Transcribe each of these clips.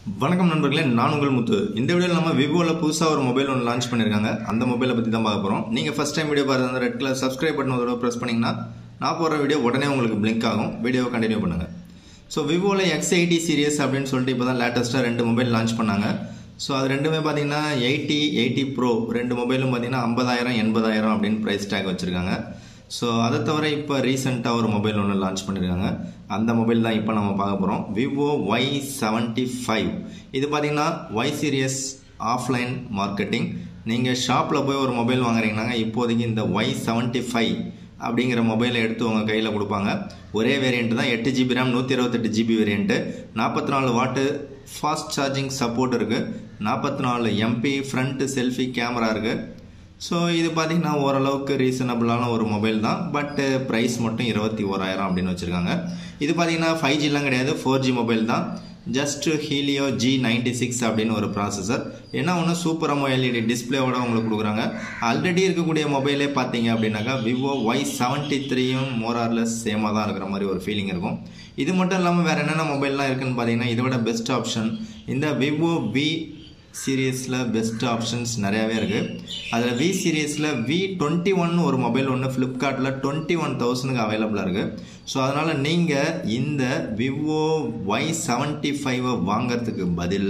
வணக்கம் நண்பர்களே, நான் உங்கள் முத்து. இந்த வீடியோவில் நம்ம விவோல புதுசாக ஒரு மொபைல் ஒன்று லான்ச் பண்ணியிருக்காங்க. அந்த மொபைலை பற்றி தான் பார்க்க போகிறோம். நீங்கள் ஃபஸ்ட் டைம் வீடியோ பார்த்து ரெட் கலர் சப்ஸ்கிரைப் பட்டன் ஒரு ப்ரெஸ் பண்ணிங்கன்னா நான் போடுற வீடியோ உடனே உங்களுக்கு பிளிங்க் ஆகும். வீடியோவை கண்டினியூ பண்ணுங்கள். ஸோ விவோல X80 சீரியஸ் அப்படின்னு சொல்லிட்டு இப்போ தான் லேட்டஸ்ட்டாக 2 மொபைல் லான்ச் பண்ணாங்க. ஸோ அது ரெண்டுமே பார்த்தீங்கன்னா 80 Pro 2 மொபைலும் பார்த்தீங்கன்னா 50,000 80,000 அப்படின்னு ப்ரைஸ் டேக் வச்சுருக்காங்க. ஸோ அதை தவிர இப்போ ரீசெண்டாக ஒரு மொபைல் ஒன்று லான்ச் பண்ணியிருக்காங்க. அந்த மொபைல் தான் இப்போ நம்ம பார்க்க போகிறோம். Vivo Y75. இது பார்த்தீங்கன்னா Y சீரியஸ் ஆஃப்லைன் மார்க்கெட்டிங். நீங்கள் ஷாப்பில் போய் ஒரு மொபைல் வாங்குறீங்கன்னா இப்போதைக்கு இந்த Y75 அப்படிங்கிற மொபைலை எடுத்து உங்கள் கையில் கொடுப்பாங்க. ஒரே வேரியண்ட் தான், 8GB RAM 128GB வேரியண்ட்டு, 44 வாட்டு ஃபாஸ்ட் சார்ஜிங் சப்போர்ட் இருக்குது, 44 MP ஃப்ரண்ட் செல்ஃபி கேமரா இருக்குது. ஸோ இது பார்த்தீங்கன்னா ஓரளவுக்கு ரீசனபிளான ஒரு மொபைல் தான். பட் ப்ரைஸ் மட்டும் 21,000 அப்படின்னு வச்சுருக்காங்க. இது பார்த்தீங்கன்னா 5Gலாம் கிடையாது, 4G மொபைல் தான். ஜஸ்ட் ஹீலியோ G96 அப்படின்னு ஒரு ப்ராசஸர். என்ன ஒன்று சூப்பர் AMOLED டிஸ்பிளேவோட உங்களுக்கு கொடுக்குறாங்க. ஆல்ரெடி இருக்கக்கூடிய மொபைலே பார்த்தீங்க அப்படின்னாக்கா Vivo Y73யும் மோரார்லெஸ் சேமாக தான் இருக்கிற மாதிரி ஒரு ஃபீலிங் இருக்கும். இது மட்டும் இல்லாமல் வேறு என்னென்ன மொபைல்லாம் இருக்குதுன்னு பார்த்தீங்கன்னா இதோட பெஸ்ட் ஆப்ஷன் இந்த Vivo V சீரியஸில் பெஸ்ட் ஆப்ஷன்ஸ் நிறையாவே இருக்குது. அதில் V சீரியஸில் V21 ஒரு மொபைல் ஒன்று ஃப்ளிப்கார்ட்டில் 21,000க்கு அவைலபிளாக இருக்குது. ஸோ அதனால் நீங்கள் இந்த Vivo Y75 வாங்கிறதுக்கு பதில்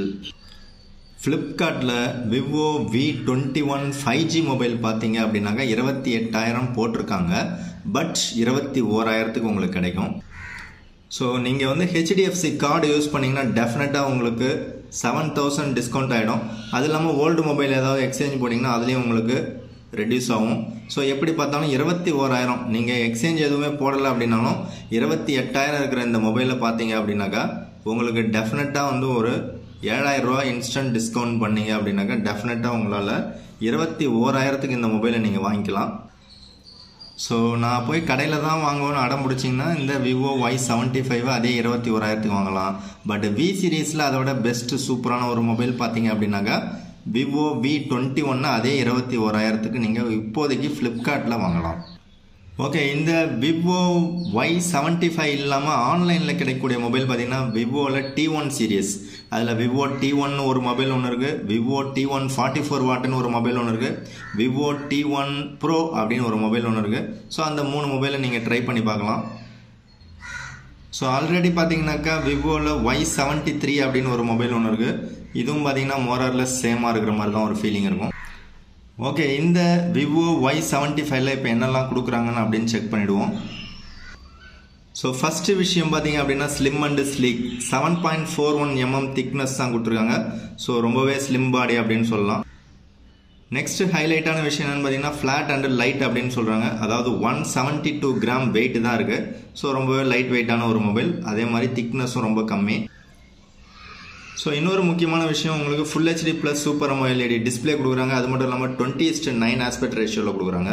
ஃப்ளிப்கார்ட்டில் Vivo V21 5G மொபைல் பார்த்தீங்க அப்படின்னாக்கா 28,000 போட்டிருக்காங்க. பட் 21,000க்கு உங்களுக்கு கிடைக்கும். ஸோ நீங்கள் வந்து HDFC கார்டு யூஸ் பண்ணிங்கன்னா டெஃபினட்டாக உங்களுக்கு 7,000 டிஸ்கவுண்ட் ஆகிடும். அது இல்லாமல் ஓல்டு மொபைல் ஏதாவது எக்ஸ்சேஞ்ச் போட்டிங்கன்னா அதுலேயும் உங்களுக்கு ரெடியூஸ் ஆகும். ஸோ எப்படி பார்த்தாலும் 21,000 நீங்கள் எக்ஸ்சேஞ்ச் எதுவுமே போடலை அப்படின்னாலும் 28,000 இருக்கிற இந்த மொபைலில் பார்த்தீங்க அப்படின்னாக்கா உங்களுக்கு டெஃபினட்டாக வந்து ஒரு 7,000 ரூபா இன்ஸ்டன்ட் டிஸ்கவுண்ட் பண்ணீங்க அப்படின்னாக்கா டெஃபினட்டாக உங்களால் 21,000க்கு இந்த மொபைலை நீங்கள் வாங்கிக்கலாம். ஸோ நான் போய் கடையில் தான் வாங்குவேன்னு அடம் பிடிச்சிங்கன்னா இந்த Vivo Y75 அதே 21,000க்கு வாங்கலாம். பட் V சீரீஸில் அதோட பெஸ்ட்டு சூப்பரான ஒரு மொபைல் பார்த்தீங்க அப்படின்னாக்கா Vivo V21 அதே 21,000க்கு நீங்கள் இப்போதைக்கு ஃப்ளிப்கார்ட்டில் வாங்கலாம். ஓகே, இந்த Vivo Y75 இல்லாமல் ஆன்லைனில் கிடைக்கக்கூடிய மொபைல் பார்த்தீங்கன்னா விவோவில் T1 சீரியஸ். அதில் Vivo T1 ஒரு மொபைல் ஒன்று இருக்குது, Vivo T1 44 வாட்டுன்னு ஒரு மொபைல் ஒன்று இருக்குது, Vivo T1 Pro அப்படின்னு ஒரு மொபைல் ஒன்று இருக்குது. ஸோ அந்த 3 மொபைலை நீங்கள் ட்ரை பண்ணி பார்க்கலாம். ஸோ ஆல்ரெடி பார்த்தீங்கன்னாக்கா விவோவில் Y73 அப்படின்னு ஒரு மொபைல் ஒன்று இருக்குது. இதுவும் பார்த்தீங்கன்னா மோரார்லெஸ் சேமாக இருக்கிற மாதிரி தான் ஒரு ஃபீலிங் இருக்கும். ஓகே, இந்த Vivo Y75ல இப்போ என்னெல்லாம் கொடுக்குறாங்கன்னு அப்படின்னு செக் பண்ணிவிடுவோம். ஸோ ஃபஸ்ட்டு விஷயம் பார்த்தீங்க அப்படின்னா slim and sleek 7.41 mm thickness தான் கொடுத்துருக்காங்க. ஸோ ரொம்பவே ஸ்லிம் பாடி அப்படின்னு சொல்லலாம். நெக்ஸ்ட் ஹைலைட்டான விஷயம் என்னென்னு பார்த்தீங்கன்னா ஃப்ளாட் அண்ட் லைட் அப்படின்னு சொல்கிறாங்க. அதாவது 172 கிராம் வெயிட் தான் இருக்குது. ஸோ ரொம்பவே லைட் வெயிட்டான ஒரு மொபைல். அதே மாதிரி திக்னஸும் ரொம்ப கம்மி. ஸோ இன்னொரு முக்கியமான விஷயம், உங்களுக்கு full HD plus super AMOLED display கொடுக்குறாங்க. அது மட்டும் இல்லாமல் 20:9 ஆஸ்பெக்ட் ரேஷியோவில் கொடுக்குறாங்க.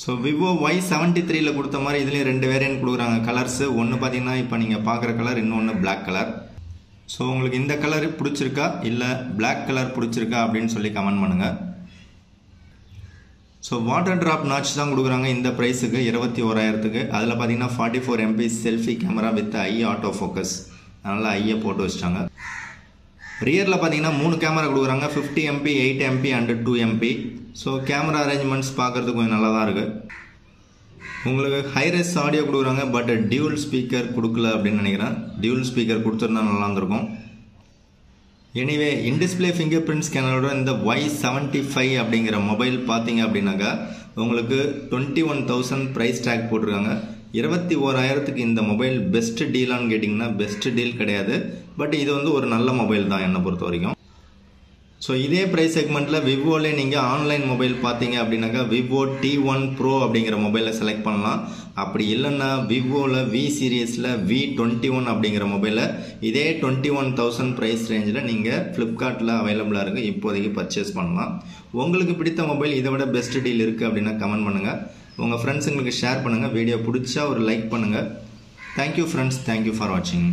ஸோ Vivo Y73ல கொடுத்த மாதிரி இதுலேயும் 2 வேரியன்ட் கொடுக்குறாங்க கலர்ஸு. ஒன்று பார்த்தீங்கன்னா இப்போ நீங்கள் பார்க்குற கலர், இன்னொன்று பிளாக் கலர். ஸோ உங்களுக்கு இந்த கலர் பிடிச்சிருக்கா இல்லை பிளாக் கலர் பிடிச்சிருக்கா அப்படின்னு சொல்லி கமெண்ட் பண்ணுங்கள். ஸோ வாட்டர் ட்ராப் நாட்ச் தான் கொடுக்குறாங்க இந்த ப்ரைஸுக்கு 21,000க்கு. அதில் பார்த்தீங்கன்னா 44 MP selfie camera with I auto focus. அதனால் ஐயை போட்டு வச்சிட்டாங்க. ரியரில் பார்த்தீங்கன்னா 3 கேமரா கொடுக்குறாங்க, 50 MP 8 MP and 2 MP. So camera arrangements பார்க்குறதுக்கு கொஞ்சம் நல்லா தான் இருக்குது. உங்களுக்கு ஹைரஸ் ஆடியோ கொடுக்குறாங்க. பட் டியூல் ஸ்பீக்கர் கொடுக்கல அப்படின்னு நினைக்கிறேன். டியூல் ஸ்பீக்கர் கொடுத்துருந்தா நல்லா இருந்திருக்கும். எனிவே இன்டிஸ்பிளே ஃபிங்கர் பிரிண்ட் ஸ்கேனரோட இந்த Y75 அப்படிங்கிற மொபைல் பார்த்தீங்க அப்படின்னாக்கா உங்களுக்கு 21,000 ப்ரைஸ் டேக் போட்டிருக்காங்க. 21,000க்கு இந்த மொபைல் பெஸ்ட் டீலான்னு கேட்டிங்கன்னா பெஸ்ட் டீல் கிடையாது. பட் இது வந்து ஒரு நல்ல மொபைல் தான் என்னை பொறுத்த வரைக்கும். ஸோ இதே ப்ரைஸ் செக்மெண்ட்டில் விவோலே நீங்கள் ஆன்லைன் மொபைல் பார்த்தீங்க அப்படின்னாக்கா Vivo T1 Pro அப்படிங்கிற மொபைலை செலக்ட் பண்ணலாம். அப்படி இல்லைன்னா விவோவில் V சீரியஸில் V21 அப்படிங்கிற மொபைலை இதே 21,000 ப்ரைஸ் ரேஞ்சில் நீங்கள் ஃப்ளிப்கார்ட்டில் அவைலபிளாக இருக்குது, இப்போதைக்கு பர்ச்சேஸ் பண்ணலாம். உங்களுக்கு பிடித்த மொபைல் இதை விட பெஸ்ட் டீல் இருக்குது அப்படின்னா கமெண்ட் பண்ணுங்கள். உங்கள் ஃப்ரெண்ட்ஸுங்களுக்கு ஷேர் பண்ணுங்கள். வீடியோ பிடிச்சா ஒரு லைக் பண்ணுங்கள். தேங்க்யூ ஃப்ரெண்ட்ஸ், தேங்க்யூ ஃபார் வாட்சிங்.